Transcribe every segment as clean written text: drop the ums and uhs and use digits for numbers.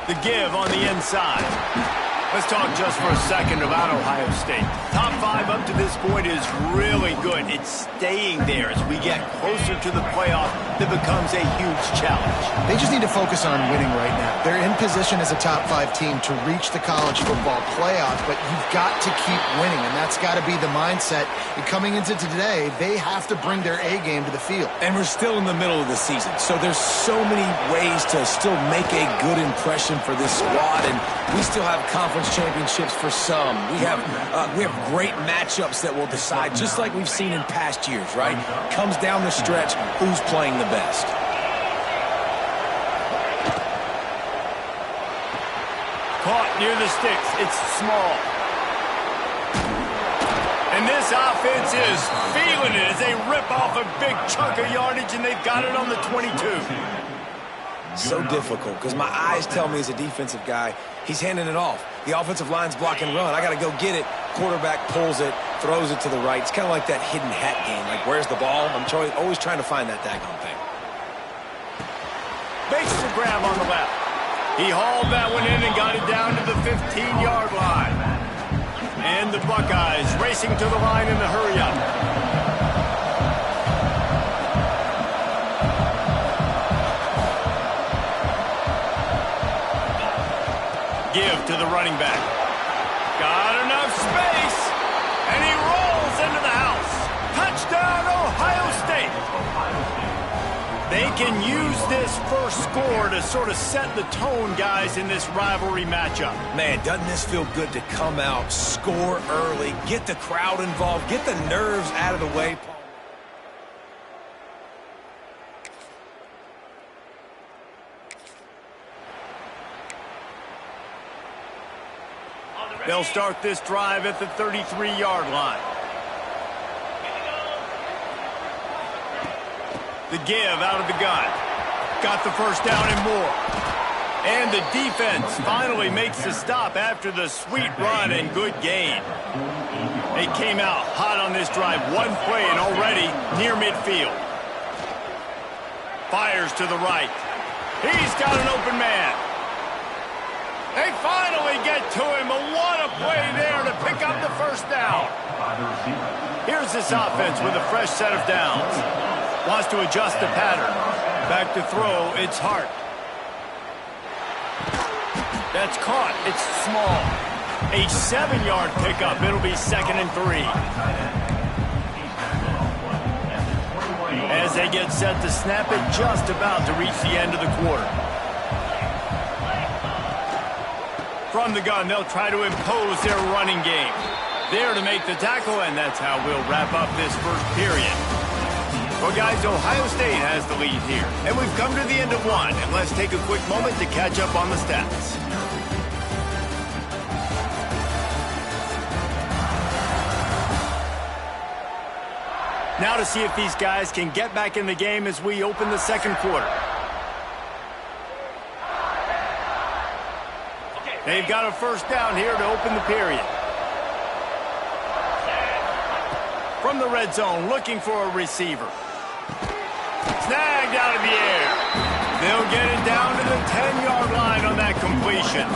The give on the inside. Let's talk just for a second about Ohio State. Top 5 up to this point is really good. It's staying there as we get closer to the playoff that becomes a huge challenge. They just need to focus on winning right now. They're in position as a top 5 team to reach the college football playoff, but you've got to keep winning, and that's got to be the mindset. And coming into today, they have to bring their A game to the field. And we're still in the middle of the season, so there's so many ways to still make a good impression for this squad, and we still have conference championships for some. We have great matchups that will decide, just like we've seen in past years, right? Comes down the stretch, who's playing the best. Caught near the sticks. It's small. And this offense is feeling it as they rip off a big chunk of yardage, and they've got it on the 22. So difficult because my eyes tell me as a defensive guy, he's handing it off. The offensive line's block and run. I got to go get it. Quarterback pulls it, throws it to the right. It's kind of like that hidden hat game. Like, where's the ball? I'm always trying to find that daggone thing. Makes the grab on the left. He hauled that one in and got it down to the 15-yard line. And the Buckeyes racing to the line in the hurry-up. Give to the running back. Got enough space, and he rolls into the house. Touchdown, Ohio State. They can use this first score to sort of set the tone, guys, in this rivalry matchup. Man, doesn't this feel good to come out, score early, get the crowd involved, get the nerves out of the way, Paul? They'll start this drive at the 33-yard line. The give out of the gun. Got the first down and more. And the defense finally makes the stop after the sweet run and good gain. They came out hot on this drive. One play and already near midfield. Fires to the right. He's got an open man. They finally get to him, but what a play there to pick up the first down. Here's this offense with a fresh set of downs. Wants to adjust the pattern. Back to throw, it's Hart. That's caught, it's small. A 7-yard pickup, it'll be 2nd and 3. As they get set to snap it, just about to reach the end of the quarter. From the gun, they'll try to impose their running game. There to make the tackle, and that's how we'll wrap up this first period. Well, guys, Ohio State has the lead here, and we've come to the end of one, and let's take a quick moment to catch up on the stats. Now to see if these guys can get back in the game as we open the second quarter. They've got a first down here to open the period. From the red zone, looking for a receiver. Snagged out of the air. They'll get it down to the 10-yard line on that completion.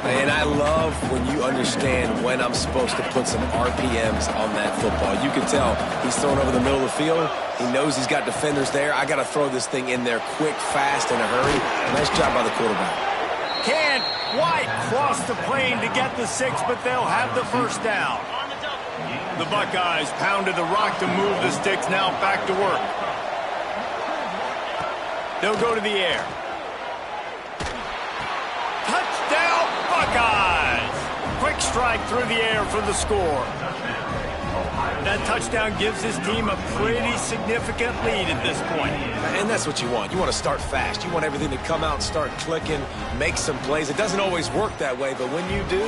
And I love when you understand when I'm supposed to put some RPMs on that football. You can tell he's throwing over the middle of the field. He knows he's got defenders there. I got to throw this thing in there quick, fast, in a hurry. Nice job by the quarterback. Can't quite cross the plane to get the 6, but they'll have the first down. The Buckeyes pounded the rock to move the sticks, now back to work. They'll go to the air. Touchdown, Buckeyes! Quick strike through the air for the score. That touchdown gives his team a pretty significant lead at this point. And that's what you want. You want to start fast. You want everything to come out and start clicking, make some plays. It doesn't always work that way, but when you do,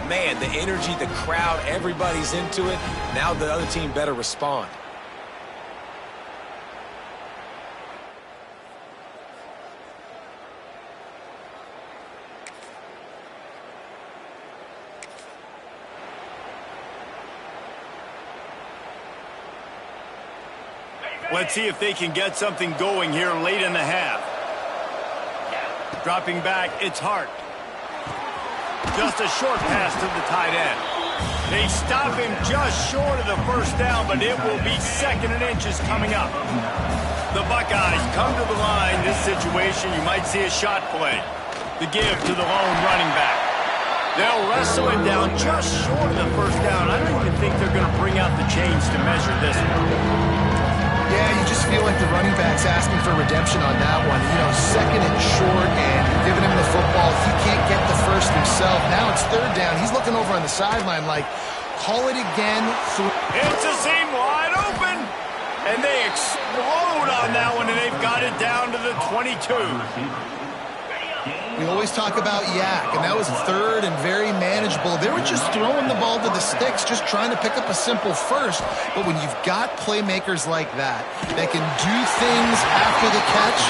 man, the energy, the crowd, everybody's into it. Now the other team better respond. Let's see if they can get something going here late in the half. Dropping back, it's Hart. Just a short pass to the tight end. They stop him just short of the first down, but it will be 2nd and inches coming up. The Buckeyes come to the line. This situation, you might see a shot play. The give to the lone running back. They'll wrestle him down just short of the first down. I don't even think they're going to bring out the chains to measure this one. Yeah, you just feel like the running back's asking for redemption on that one. You know, 2nd and short, and you're giving him the football. He can't get the first himself. Now it's 3rd down. He's looking over on the sideline like, call it again. It's a seam wide open, and they explode on that one, and they've got it down to the 22. We always talk about Yak, and that was 3rd and very manageable. They were just throwing the ball to the sticks, just trying to pick up a simple first. But when you've got playmakers like that can do things after the catch,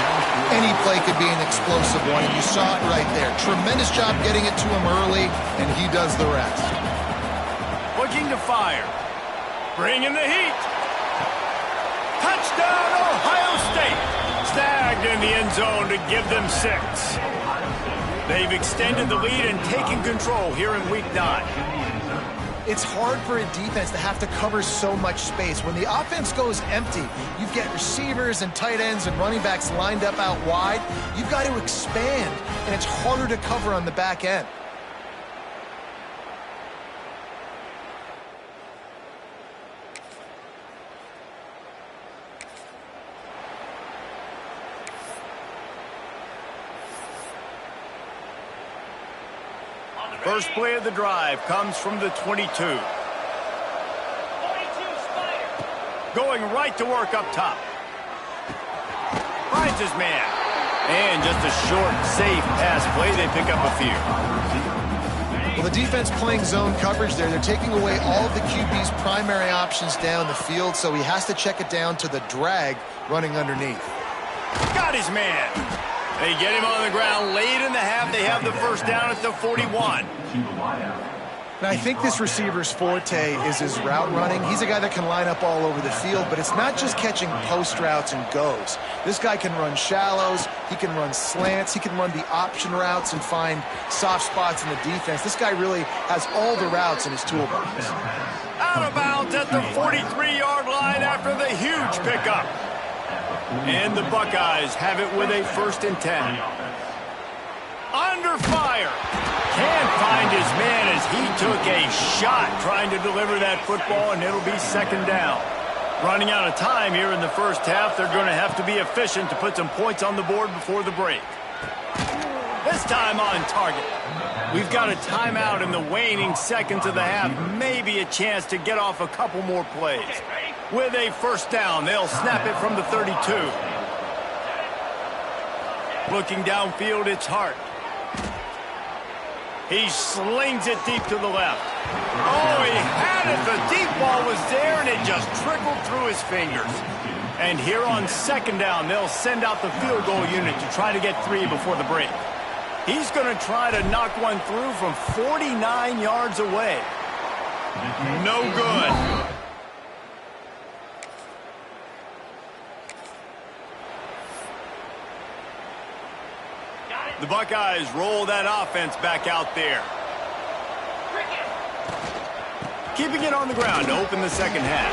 any play could be an explosive one, and you saw it right there. Tremendous job getting it to him early, and he does the rest. Looking to fire. Bringing the heat. Touchdown, Ohio State. Snagged in the end zone to give them 6. They've extended the lead and taken control here in Week 9. It's hard for a defense to have to cover so much space. When the offense goes empty, you get receivers and tight ends and running backs lined up out wide. You've got to expand, and it's harder to cover on the back end. First play of the drive comes from the 22. Going right to work up top. Finds his man. And just a short, safe pass play. They pick up a few. Well, the defense playing zone coverage there. They're taking away all of the QB's primary options down the field, so he has to check it down to the drag running underneath. Got his man. They get him on the ground late in the half. They have the first down at the 41. And I think this receiver's forte is his route running. He's a guy that can line up all over the field, but it's not just catching post routes and goes. This guy can run shallows. He can run slants. He can run the option routes and find soft spots in the defense. This guy really has all the routes in his toolbox. Out of bounds at the 43-yard line after the huge pickup. And the Buckeyes have it with a 1st and 10. Under fire. Can't find his man as he took a shot trying to deliver that football, and it'll be 2nd down. Running out of time here in the first half. They're going to have to be efficient to put some points on the board before the break. This time on target. We've got a timeout in the waning seconds of the half. Maybe a chance to get off a couple more plays. With a 1st down, they'll snap it from the 32. Looking downfield, it's Hart. He slings it deep to the left. Oh, he had it. The deep ball was there, and it just trickled through his fingers. And here on 2nd down, they'll send out the field goal unit to try to get 3 before the break. He's going to try to knock one through from 49 yards away. No good. The Buckeyes roll that offense back out there. Keeping it on the ground to open the second half.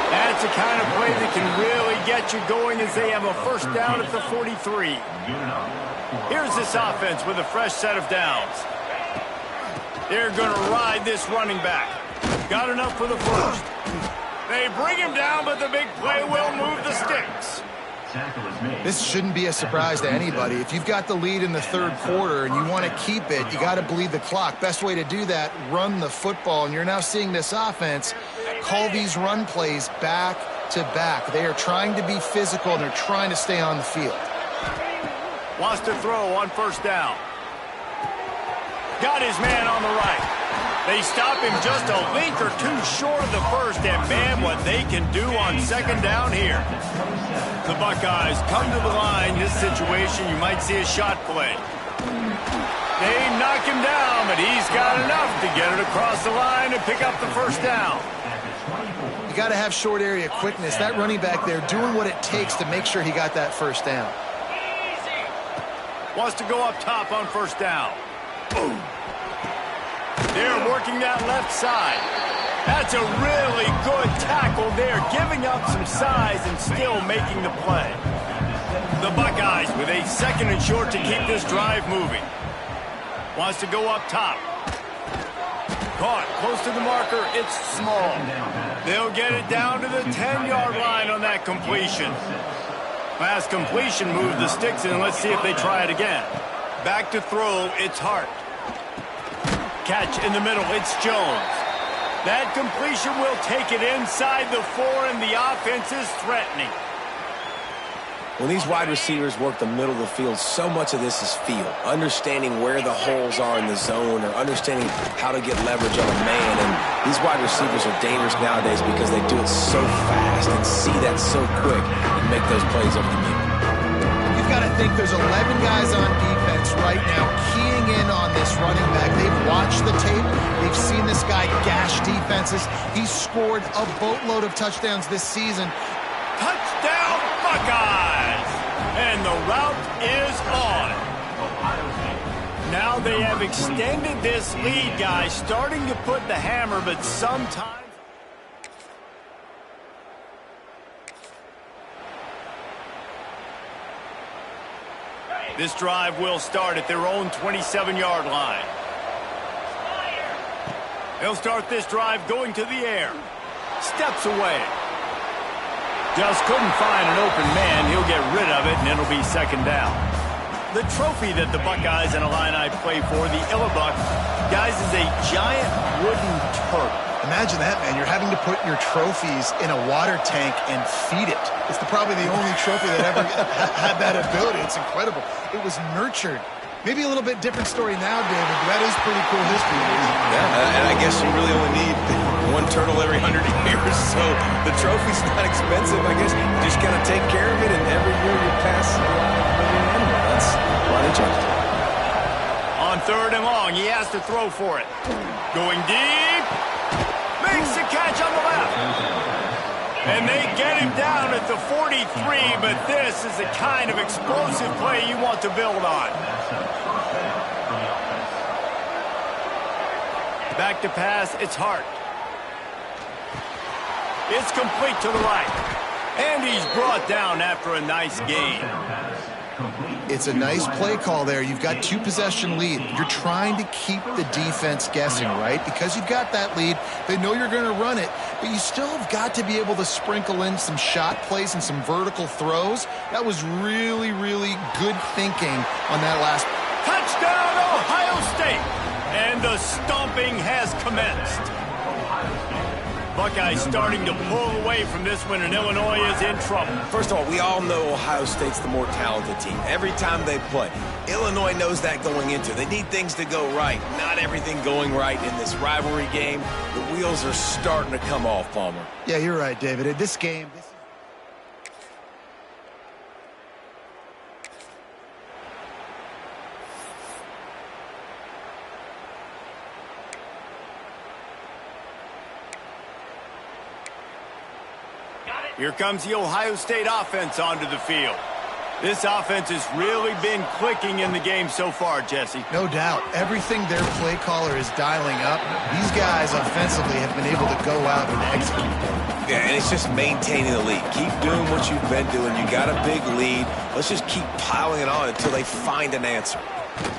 That's the kind of play that can really get you going as they have a 1st down at the 43. Here's this offense with a fresh set of downs. They're going to ride this running back. Got enough for the 1st. They bring him down, but the big play will move the sticks. This shouldn't be a surprise to anybody. If you've got the lead in the 3rd quarter and you want to keep it, you got to bleed the clock. Best way to do that, run the football. And you're now seeing this offense call these run plays back to back. They are trying to be physical, and they're trying to stay on the field. Wants to throw on 1st down. Got his man on the right. They stop him just a link or two short of the 1st, and man, what they can do on 2nd down here. The Buckeyes come to the line. This situation, you might see a shot play. They knock him down, but he's got enough to get it across the line and pick up the 1st down. You got to have short area quickness. That running back there doing what it takes to make sure he got that 1st down. Wants to go up top on first down. Boom. They're working that left side. That's a really good tackle there, giving up some size and still making the play. The Buckeyes with a 2nd and short to keep this drive moving. Wants to go up top. Caught close to the marker. It's small. They'll get it down to the 10-yard line on that completion. Last completion moved the sticks in. Let's see if they try it again. Back to throw. It's Hart. Catch in the middle. It's Jones. That completion will take it inside the 4, and the offense is threatening. When these wide receivers work the middle of the field, so much of this is feel. Understanding where the holes are in the zone or understanding how to get leverage on a man. And these wide receivers are dangerous nowadays because they do it so fast and see that so quick and make those plays over the middle. You've got to think there's 11 guys on defense right now keying in on this running back. They've watched the tape. They've seen this guy gash defenses. He's scored a boatload of touchdowns this season. Touchdown, Buckeyes! And the route is on. Now they have extended this lead, guys, starting to put the hammer, but sometimes... This drive will start at their own 27-yard line. They'll start this drive going to the air. Steps away. Just couldn't find an open man. He'll get rid of it, and it'll be 2nd down. The trophy that the Buckeyes and Illini play for, the Illibuck, guys, is a giant wooden turtle. Imagine that, man. You're having to put your trophies in a water tank and feed it. It's probably the only trophy that ever had that ability. It's incredible. It was nurtured. Maybe a little bit different story now, David, but that is pretty cool history. Yeah, and I guess you really only need one turtle every 100 years, so the trophy's not expensive. I guess you just got to take care of it, and every year you pass the animal. That's why they charge it. On 3rd and long, he has to throw for it. Going deep. Makes the catch on the left. And they get him down at the 43, but this is the kind of explosive play you want to build on. Back to pass, it's Hart. It's complete to the right. And he's brought down after a nice gain. It's a nice play call there. You've got 2-possession lead. You're trying to keep the defense guessing, right? Because you've got that lead, they know you're going to run it, but you still have got to be able to sprinkle in some shot plays and some vertical throws. That was really, really good thinking on that last. Touchdown, Ohio State! And the stomping has commenced. Buckeyes starting to pull away from this one, and Illinois is in trouble. First of all, we all know Ohio State's the more talented team. Every time they play, Illinois knows that going into. They need things to go right. Not everything going right in this rivalry game. The wheels are starting to come off, Palmer. Yeah, you're right, David. In this game... Here comes the Ohio State offense onto the field. This offense has really been clicking in the game so far, Jesse. No doubt. Everything their play caller is dialing up, these guys offensively have been able to go out and execute. Yeah, and it's just maintaining the lead. Keep doing what you've been doing. You got a big lead. Let's just keep piling it on until they find an answer.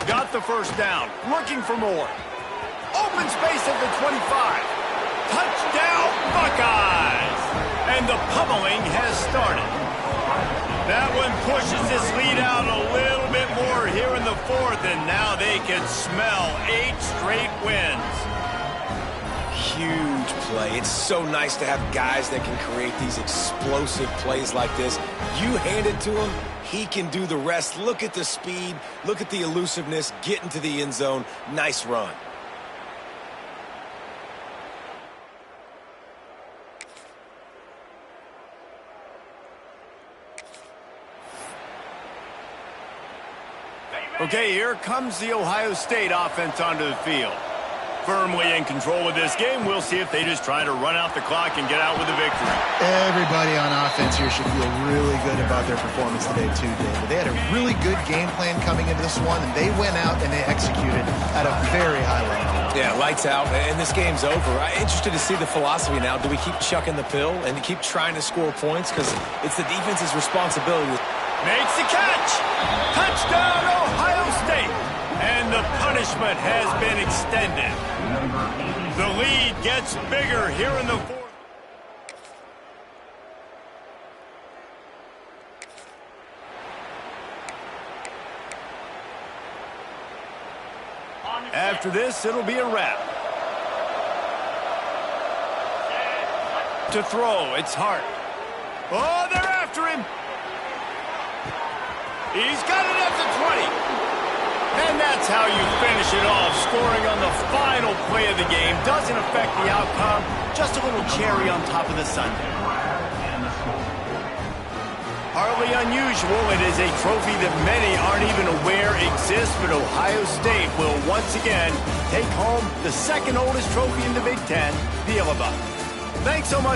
Got the first down. Looking for more. Open space at the 25. Touchdown, Buckeyes! And the pummeling has started. That one pushes this lead out a little bit more here in the 4th, and now they can smell 8 straight wins. Huge play. It's so nice to have guys that can create these explosive plays like this. You hand it to him, he can do the rest. Look at the speed. Look at the elusiveness. Get into the end zone. Nice run. Okay, here comes the Ohio State offense onto the field. Firmly in control of this game. We'll see if they just try to run out the clock and get out with a victory. Everybody on offense here should feel really good about their performance today, too, David. They had a really good game plan coming into this one, and they went out and they executed at a very high level. Yeah, lights out, and this game's over. I'm interested to see the philosophy now. Do we keep chucking the pill and keep trying to score points? Because it's the defense's responsibility. Makes the catch. Touchdown, Ohio State. And the punishment has been extended. The lead gets bigger here in the fourth. After this, it'll be a wrap. To throw, it's Hart. Oh, they're after him. He's got it at the 20. And that's how you finish it off. Scoring on the final play of the game doesn't affect the outcome. Just a little cherry on top of the sundae. Hardly unusual. It is a trophy that many aren't even aware exists, but Ohio State will once again take home the second oldest trophy in the Big Ten, the Yellow Bug. Thanks so much.